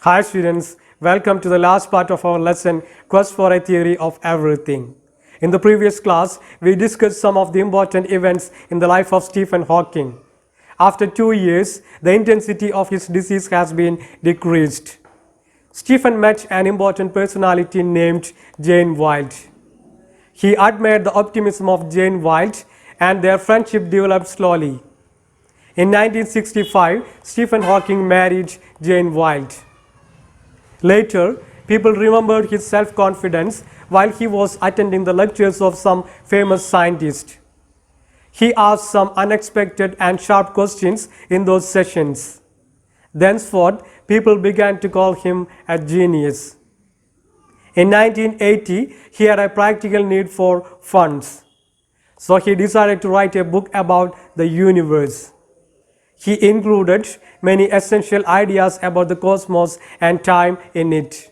Hi students, welcome to the last part of our lesson, Quest for a Theory of Everything. In the previous class, we discussed some of the important events in the life of Stephen Hawking. After 2 years, the intensity of his disease has been decreased. Stephen met an important personality named Jane Wilde. He admired the optimism of Jane Wilde and their friendship developed slowly. In 1965, Stephen Hawking married Jane Wilde. Later, people remembered his self-confidence while he was attending the lectures of some famous scientist. He asked some unexpected and sharp questions in those sessions. Thenceforth, people began to call him a genius. In 1980, he had a practical need for funds. So he decided to write a book about the universe. He included many essential ideas about the cosmos and time in it.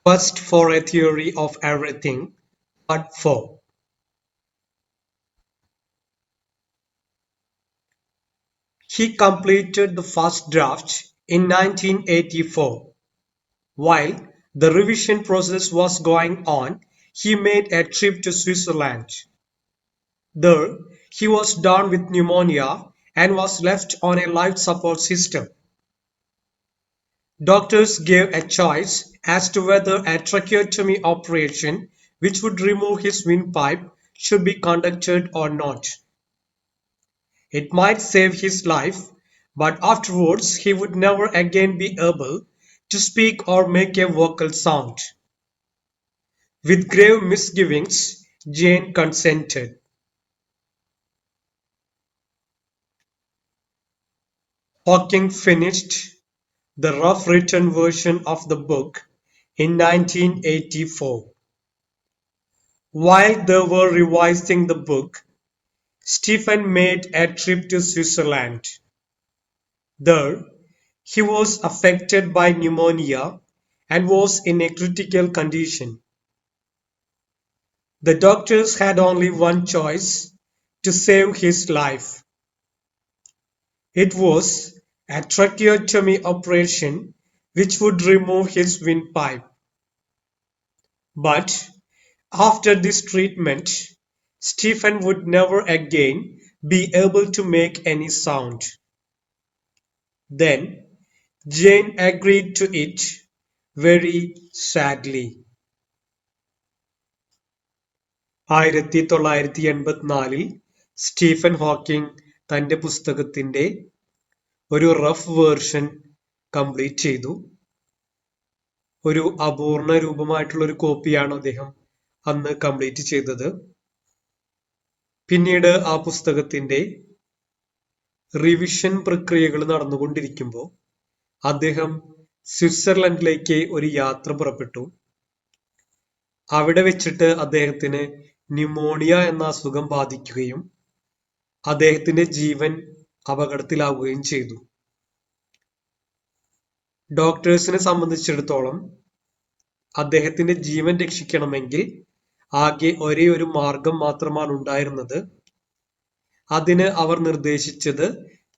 Quest for a Theory of Everything, Part 4. He completed the first draft in 1984. While the revision process was going on, he made a trip to Switzerland. There, he was down with pneumonia and was left on a life support system. Doctors gave a choice as to whether a tracheotomy operation, which would remove his windpipe, should be conducted or not. It might save his life, but afterwards he would never again be able to speak or make a vocal sound. With grave misgivings, Jane consented. Hawking finished the rough written version of the book in 1984. While they were revising the book, Stephen made a trip to Switzerland. There, he was affected by pneumonia and was in a critical condition. The doctors had only one choice to save his life. It was a tracheotomy operation which would remove his windpipe. But after this treatment, Stephen would never again be able to make any sound. Then Jane agreed to it very sadly. 1984-ൽ Stephen Hawking തന്റെ പുസ്തകത്തിന്റെ ഒരു rough version complete ചെയ്തു. ഒരു അപൂർണ രൂപമായിട്ടുള്ള ഒരു കോപ്പിയാണ് അദ്ദേഹം അന്ന് complete ചെയ്തത്. പിന്നീട് ആ പുസ്തകത്തിന്റെ റിവിഷൻ പ്രക്രിയകൾ നടന്നുകൊണ്ടിരിക്കുമ്പോൾ അദ്ദേഹം സ്വിറ്റ്സർലൻഡിലേക്ക് ഒരു യാത്ര പുറപ്പെട്ടു. അവിടെ വെച്ചിട്ട് അദ്ദേഹത്തിന് ന്യൂമോണിയ എന്ന അസുഖം ബാധിക്കുകയും അദ്ദേഹത്തിന്റെ ജീവൻ അപകടത്തിലാവുകയും ചെയ്തു. ഡോക്ടേഴ്സിനെ സംബന്ധിച്ചിടത്തോളം അദ്ദേഹത്തിന്റെ ജീവൻ രക്ഷിക്കണമെങ്കിൽ ആകെ ഒരേ ഒരു മാർഗം മാത്രമാണ് ഉണ്ടായിരുന്നത്. അതിന് അവർ നിർദ്ദേശിച്ചത്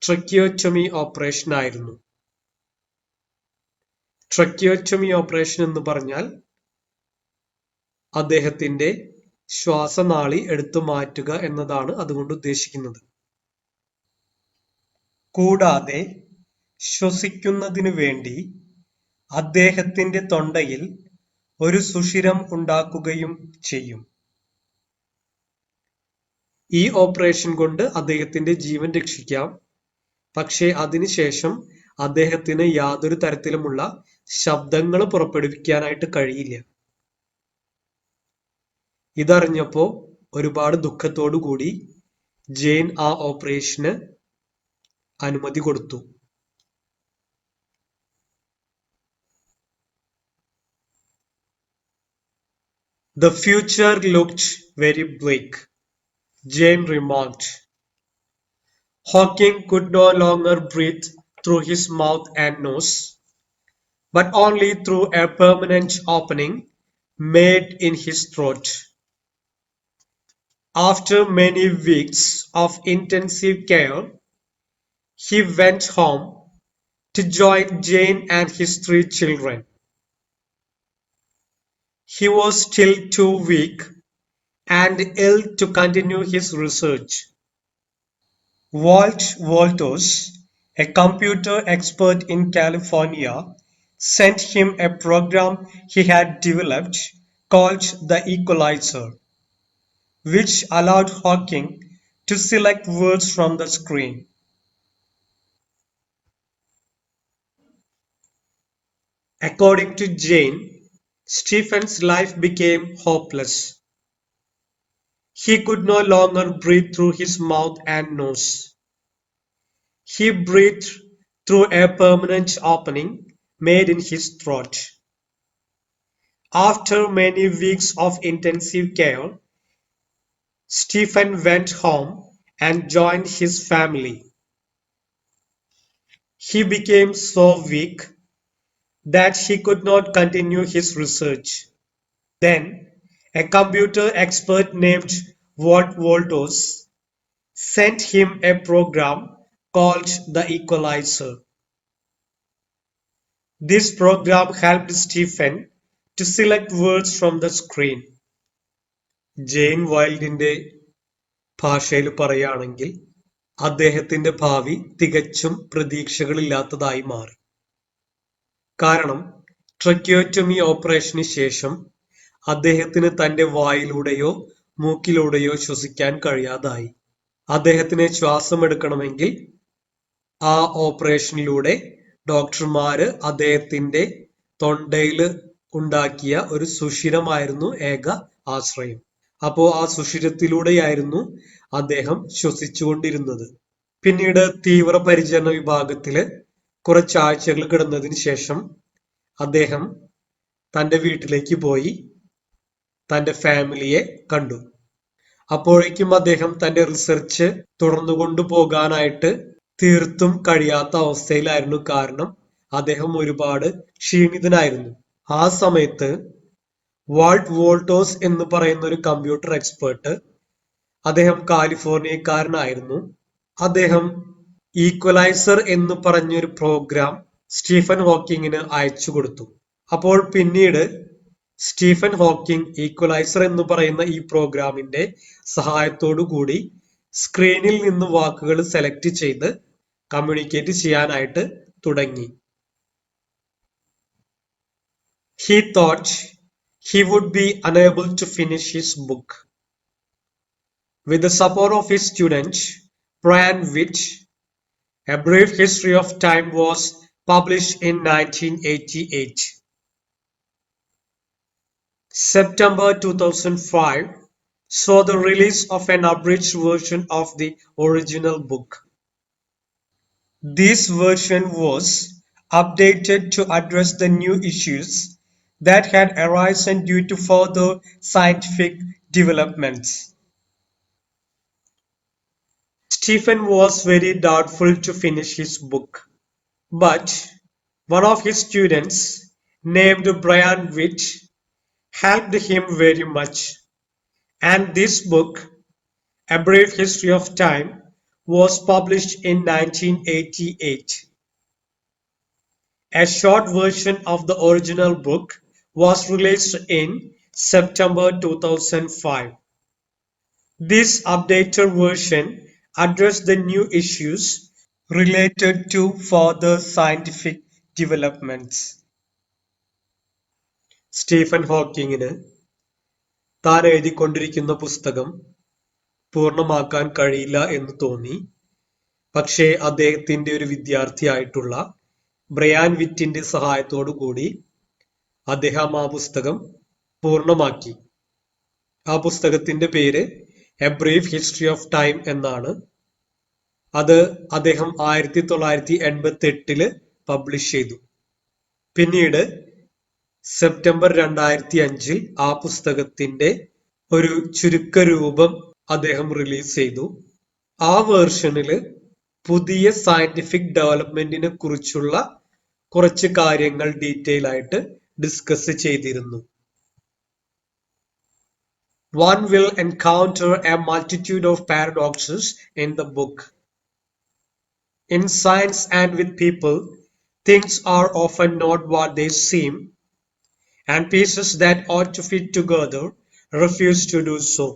ട്രക്കിയോറ്റമി ഓപ്പറേഷൻ ആയിരുന്നു. ട്രക്കിയോറ്റമി ഓപ്പറേഷൻ എന്ന് പറഞ്ഞാൽ അദ്ദേഹത്തിന്റെ ശ്വാസനാളി എടുത്തു മാറ്റുക എന്നതാണ് അതുകൊണ്ട് ഉദ്ദേശിക്കുന്നത്. കൂടാതെ ശ്വസിക്കുന്നതിനു വേണ്ടി അദ്ദേഹത്തിന്റെ തൊണ്ടയിൽ ഒരു സുഷിരം ഉണ്ടാക്കുകയും ചെയ്യും. ഈ ഓപ്പറേഷൻ കൊണ്ട് അദ്ദേഹത്തിന്റെ ജീവൻ രക്ഷിക്കാം. പക്ഷേ അതിനുശേഷം അദ്ദേഹത്തിന് യാതൊരു തരത്തിലുമുള്ള ശബ്ദങ്ങൾ പുറപ്പെടുവിക്കാനായിട്ട് കഴിയില്ല. ഇതറിഞ്ഞപ്പോ ഒരുപാട് ദുഃഖത്തോടു കൂടി ജെയിൻ ആ ഓപ്പറേഷന് അനുമതി കൊടുത്തു. The future looked very bleak, Jane remarked. Hawking could no longer breathe through his mouth and nose, but only through a permanent opening made in his throat. After many weeks of intensive care, he went home to join Jane and his 3 children. He was still too weak and ill to continue his research. Walt Wolters, a computer expert in California, sent him a program he had developed called the Equalizer, which allowed Hawking to select words from the screen. According to Jane, Stephen's life became hopeless. He could no longer breathe through his mouth and nose. He breathed through a permanent opening made in his throat. After many weeks of intensive care, Stephen went home and joined his family. He became so weak that he could not continue his research. Then, a computer expert named Walt Wolters sent him a program called the Equalizer. This program helped Stephen to select words from the screen. Jain വൈൽഡിന്റെ ഭാഷയിൽ പറയുകയാണെങ്കിൽ അദ്ദേഹത്തിന്റെ ഭാവി തികച്ചും പ്രതീക്ഷകളില്ലാത്തതായി മാറി. കാരണം ട്രക്കിയോറ്റമി ഓപ്പറേഷന് ശേഷം അദ്ദേഹത്തിന് തന്റെ വായിലൂടെയോ മൂക്കിലൂടെയോ ശ്വസിക്കാൻ കഴിയാതായി. അദ്ദേഹത്തിന് ശ്വാസമെടുക്കണമെങ്കിൽ ആ ഓപ്പറേഷനിലൂടെ ഡോക്ടർമാര് അദ്ദേഹത്തിന്റെ തൊണ്ടയിൽ ഉണ്ടാക്കിയ ഒരു സുഷിരമായിരുന്നു ഏക ആശ്രയം. അപ്പോ ആ സുഷിരത്തിലൂടെയായിരുന്നു അദ്ദേഹം ശ്വസിച്ചുകൊണ്ടിരുന്നത്. പിന്നീട് തീവ്രപരിചരണ വിഭാഗത്തില് കുറച്ചാഴ്ചകൾ കിടന്നതിന് ശേഷം അദ്ദേഹം തന്റെ വീട്ടിലേക്ക് പോയി തന്റെ ഫാമിലിയെ കണ്ടു. അപ്പോഴേക്കും അദ്ദേഹം തന്റെ റിസർച്ച് തുടർന്നുകൊണ്ടു പോകാനായിട്ട് തീർത്തും കഴിയാത്ത അവസ്ഥയിലായിരുന്നു. കാരണം അദ്ദേഹം ഒരുപാട് ക്ഷീണിതനായിരുന്നു. ആ സമയത്ത് വാൾട്ട് വോൾട്ടേഴ്സ് എന്ന് പറയുന്ന ഒരു കമ്പ്യൂട്ടർ എക്സ്പേർട്ട്, അദ്ദേഹം കാലിഫോർണിയക്കാരനായിരുന്നു. അദ്ദേഹം ഈക്വലൈസർ എന്ന് പറഞ്ഞൊരു പ്രോഗ്രാം സ്റ്റീഫൻ ഹോക്കിങ്ങിന് അയച്ചു കൊടുത്തു. അപ്പോൾ പിന്നീട് സ്റ്റീഫൻ ഹോക്കിംഗ് ഈക്വലൈസർ എന്ന് പറയുന്ന ഈ പ്രോഗ്രാമിന്റെ സഹായത്തോടു കൂടി സ്ക്രീനിൽ നിന്ന് വാക്കുകൾ സെലക്ട് ചെയ്ത് കമ്മ്യൂണിക്കേറ്റ് ചെയ്യാനായിട്ട് തുടങ്ങി. He thought he would be unable to finish his book. With the support of his student, Brian Witt, A Brief History of Time was published in 1988. September 2005 saw the release of an abridged version of the original book. This version was updated to address the new issues that had arisen due to further scientific developments. Stephen was very doubtful to finish his book, but one of his students, named Brian Witt, helped him very much, and this book A Brief History of Time was published in 1988. A short version of the original book was released in September 2005. This updated version addressed the new issues related to further scientific developments. Stephen ഹോക്കിങ്ങിന് താൻ എഴുതിക്കൊണ്ടിരിക്കുന്ന പുസ്തകം പൂർണ്ണമാക്കാൻ കഴിയില്ല എന്ന് തോന്നി. പക്ഷേ അദ്ദേഹത്തിന്റെ ഒരു വിദ്യാർത്ഥിയായിട്ടുള്ള ബ്രയാൻ വിറ്റിന്റെ സഹായത്തോടു കൂടി അദ്ദേഹം ആ പുസ്തകം പൂർണ്ണമാക്കി. ആ പുസ്തകത്തിന്റെ പേര് A brief history of time എന്നാണ്. അത് അദ്ദേഹം 1988 പബ്ലിഷ് ചെയ്തു. പിന്നീട് സെപ്റ്റംബർ 2005 ആ പുസ്തകത്തിന്റെ ഒരു ചുരുക്കരൂപം അദ്ദേഹം റിലീസ് ചെയ്തു. ആ വേർഷനില് പുതിയ സയന്റിഫിക് ഡെവലപ്മെന്റിനെ കുറിച്ചുള്ള കുറച്ച് കാര്യങ്ങൾ ഡീറ്റെയിൽ ആയിട്ട് ഡിസ്കസ് ചെയ്തിരുന്നു. One will encounter a multitude of paradoxes in the book. In science and with people, things are often not what they seem, and pieces that ought to fit together refuse to do so.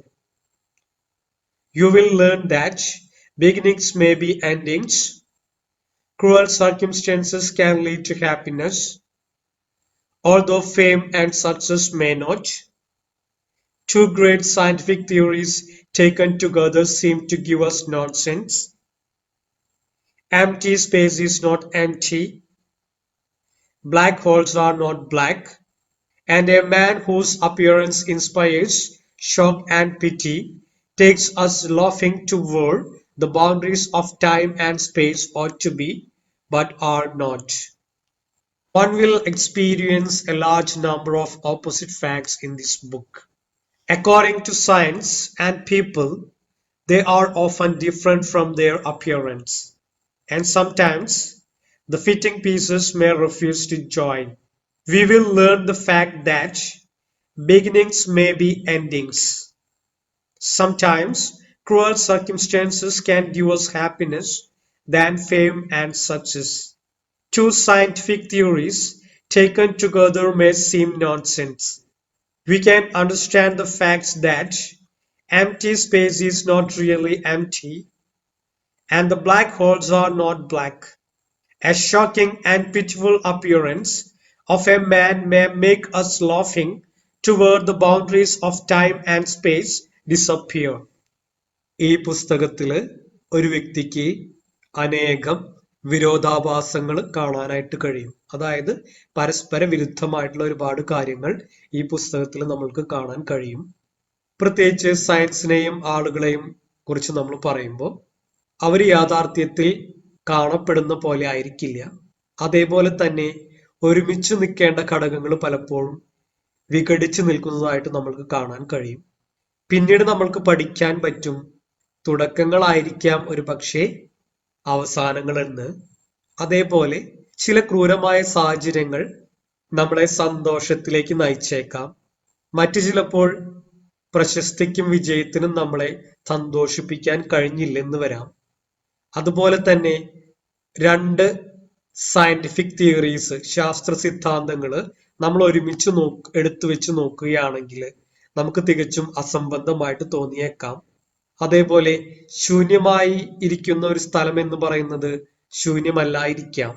You will learn that beginnings may be endings, cruel circumstances can lead to happiness, although fame and success may not. Two great scientific theories taken together seem to give us nonsense. Empty space is not empty. Black holes are not black. And a man whose appearance inspires shock and pity takes us laughing toward the boundaries of time and space ought to be, but are not. One will experience a large number of opposite facts in this book. According to science and people, they are often different from their appearance, and sometimes the fitting pieces may refuse to join. We will learn the fact that beginnings may be endings. Sometimes cruel circumstances can give us happiness than fame and success. Two scientific theories taken together may seem nonsense. We can understand the facts that empty space is not really empty and the black holes are not black. A shocking and pitiful appearance of a man may make us laughing toward the boundaries of time and space disappear. ഈ പുസ്തകത്തില് ഒരു വ്യക്തിക്ക് അനേകം വിരോധാഭാസങ്ങൾ കാണാനായിട്ട് കഴിയും. അതായത് പരസ്പര വിരുദ്ധമായിട്ടുള്ള ഒരുപാട് കാര്യങ്ങൾ ഈ പുസ്തകത്തിൽ നമ്മൾക്ക് കാണാൻ കഴിയും. പ്രത്യേകിച്ച് സയൻസിനെയും ആളുകളെയും കുറിച്ച് നമ്മൾ പറയുമ്പോൾ അവർ യാഥാർത്ഥ്യത്തിൽ കാണപ്പെടുന്ന പോലെ ആയിരിക്കില്ല. അതേപോലെ തന്നെ ഒരുമിച്ച് നിൽക്കേണ്ട ഘടകങ്ങൾ പലപ്പോഴും വിഘടിച്ച് നിൽക്കുന്നതായിട്ട് നമ്മൾക്ക് കാണാൻ കഴിയും. പിന്നീട് നമ്മൾക്ക് പഠിക്കാൻ പറ്റും തുടക്കങ്ങളായിരിക്കാം ഒരു പക്ഷേ അവസാനങ്ങളെന്ന്. അതേപോലെ ചില ക്രൂരമായ സാഹചര്യങ്ങൾ നമ്മളെ സന്തോഷത്തിലേക്ക് നയിച്ചേക്കാം. മറ്റു ചിലപ്പോൾ പ്രശസ്തിക്കും വിജയത്തിനും നമ്മളെ സന്തോഷിപ്പിക്കാൻ കഴിഞ്ഞില്ലെന്ന് വരാം. അതുപോലെ തന്നെ രണ്ട് സയന്റിഫിക് തിയറീസ്, ശാസ്ത്ര സിദ്ധാന്തങ്ങൾ നമ്മൾ ഒരുമിച്ച് എടുത്തു വെച്ച് നോക്കുകയാണെങ്കിൽ നമുക്ക് തികച്ചും അസംബന്ധമായിട്ട് തോന്നിയേക്കാം. അതേപോലെ ശൂന്യമായി ഇരിക്കുന്ന ഒരു സ്ഥലം എന്ന് പറയുന്നത് ശൂന്യമല്ലായിരിക്കാം.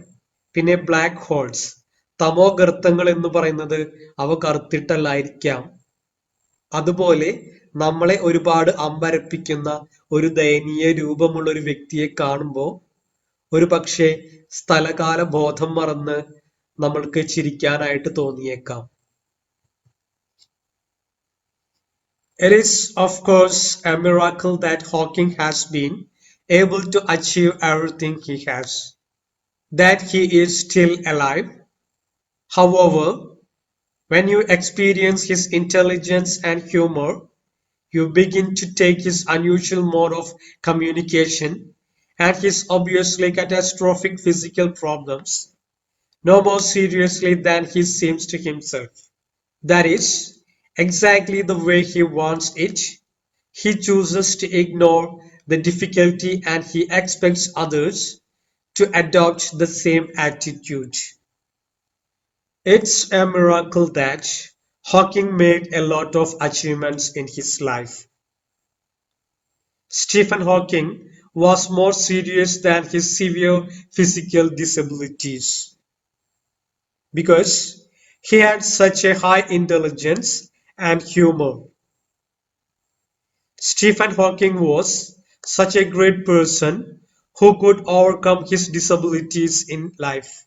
പിന്നെ ബ്ലാക്ക് ഹോൾസ്, തമോ ഗർത്തങ്ങൾ എന്ന് പറയുന്നത് അവ കറുത്തിട്ടല്ലായിരിക്കാം. അതുപോലെ നമ്മളെ ഒരുപാട് അമ്പരപ്പിക്കുന്ന ഒരു ദയനീയ രൂപമുള്ള ഒരു വ്യക്തിയെ കാണുമ്പോൾ ഒരു പക്ഷേ സ്ഥലകാല ബോധം മറന്ന് നമ്മൾക്ക് ചിരിക്കാനായിട്ട് തോന്നിയേക്കാം. It is, of course, a miracle that Hawking has been able to achieve everything he has, that he is still alive. However, when you experience his intelligence and humor, you begin to take his unusual mode of communication and his obviously catastrophic physical problems no more seriously than he seems to himself. That is exactly the way he wants it, He chooses to ignore the difficulty and he expects others to adopt the same attitude. It's a miracle that Hawking made a lot of achievements in his life. Stephen Hawking was more serious than his severe physical disabilities because he had such a high intelligence and humor. Stephen Hawking was such a great person who could overcome his disabilities in life.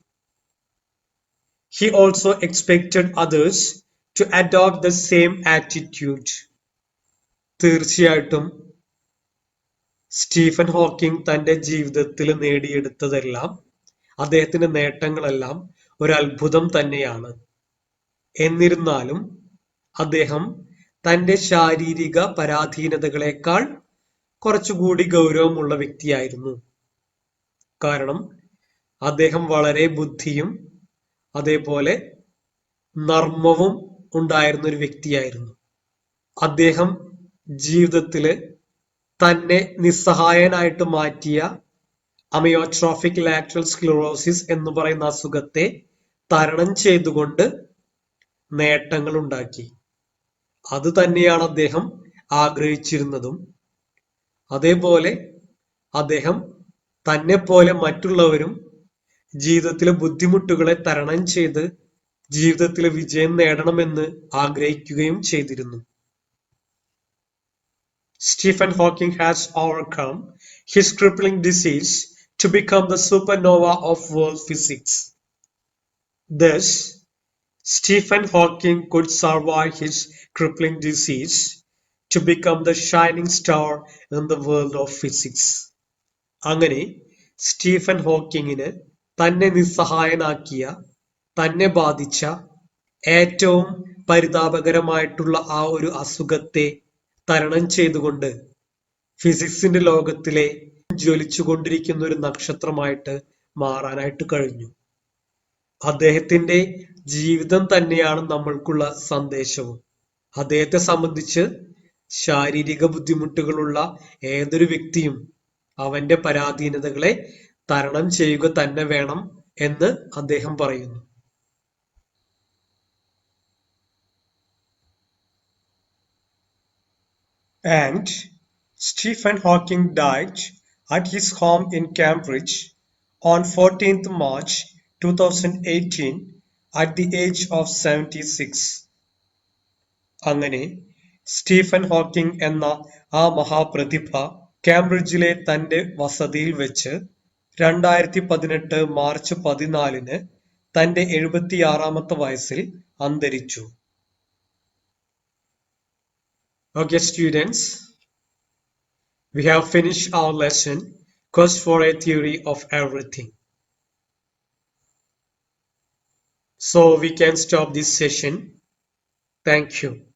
He also expected others to adopt the same attitude. തീർച്ചയായിട്ടും Stephen Hawking തന്റെ ജീവിതത്തിൽ നേടിയെടുത്തതെല്ലാം അദ്ദേഹത്തിന്റെ നേട്ടങ്ങളെല്ലാം ഒരു അത്ഭുതം തന്നെയാണ്. എന്നിരുന്നാലും അദ്ദേഹം തന്റെ ശാരീരിക പരാധീനതകളേക്കാൾ കുറച്ചുകൂടി ഗൗരവമുള്ള വ്യക്തിയായിരുന്നു. കാരണം അദ്ദേഹം വളരെ ബുദ്ധിയും അതേപോലെ നർമ്മവും ഉണ്ടായിരുന്ന ഒരു വ്യക്തിയായിരുന്നു. അദ്ദേഹം ജീവിതത്തില് തന്നെ നിസ്സഹായനായിട്ട് മാറ്റിയ അമയോട്രോഫിക് ലാറ്ററൽ സ്ക്ലിറോസിസ് എന്ന് പറയുന്ന അസുഖത്തെ തരണം ചെയ്തുകൊണ്ട് നേട്ടങ്ങൾ ഉണ്ടാക്കി. അത് തന്നെയാണ് അദ്ദേഹം ആഗ്രഹിച്ചിരുന്നതും. അതേപോലെ അദ്ദേഹം തന്നെ പോലെ മറ്റുള്ളവരും ജീവിതത്തിലെ ബുദ്ധിമുട്ടുകളെ തരണം ചെയ്ത് ജീവിതത്തിലെ വിജയം നേടണമെന്ന് ആഗ്രഹിക്കുകയും ചെയ്തിരുന്നു. Stephen Hawking has overcome his crippling disease to become the supernova of world physics. Thus, Stephen Hawking could survive his crippling disease to become the shining star in the world of physics. അങ്ങനെ Stephen ഹോക്കിങ്ങിന് തന്നെ നിസ്സഹായനാക്കിയ, തന്നെ ബാധിച്ച ഏറ്റവും പരിതാപകരമായിട്ടുള്ള ആ ഒരു അസുഖത്തെ തരണം ചെയ്തുകൊണ്ട് ഫിസിക്സിന്റെ ലോകത്തിലെ ജ്വലിച്ചുകൊണ്ടിരിക്കുന്ന ഒരു നക്ഷത്രമായിട്ട് മാറാനായിട്ട് കഴിഞ്ഞു. അദ്ദേഹത്തിന്റെ ജീവിതം തന്നെയാണ് നമ്മൾക്കുള്ള സന്ദേശവും. അദ്ദേഹത്തെ സംബന്ധിച്ച് ശാരീരിക ബുദ്ധിമുട്ടുകളുള്ള ഏതൊരു വ്യക്തിയും അവന്റെ പരാധീനതകളെ തരണം ചെയ്യുക തന്നെ വേണം എന്ന് അദ്ദേഹം പറയുന്നു. And Stephen Hawking died at his home in Cambridge on 14th March 2018 at the age of 76. അങ്ങനെ സ്റ്റീഫൻ ഹോക്കിംഗ് എന്ന ആ മഹാപ്രതിഭ കാംബ്രിഡ്ജിലെ തന്റെ വസതിയിൽ വെച്ച് 2018 മാർച്ച് 14 തന്റെ 76ാമത്തെ വയസ്സിൽ അന്തരിച്ചു. Okay, students, we have finished our lesson, Quest for a Theory of Everything. So we can stop this session. Thank you.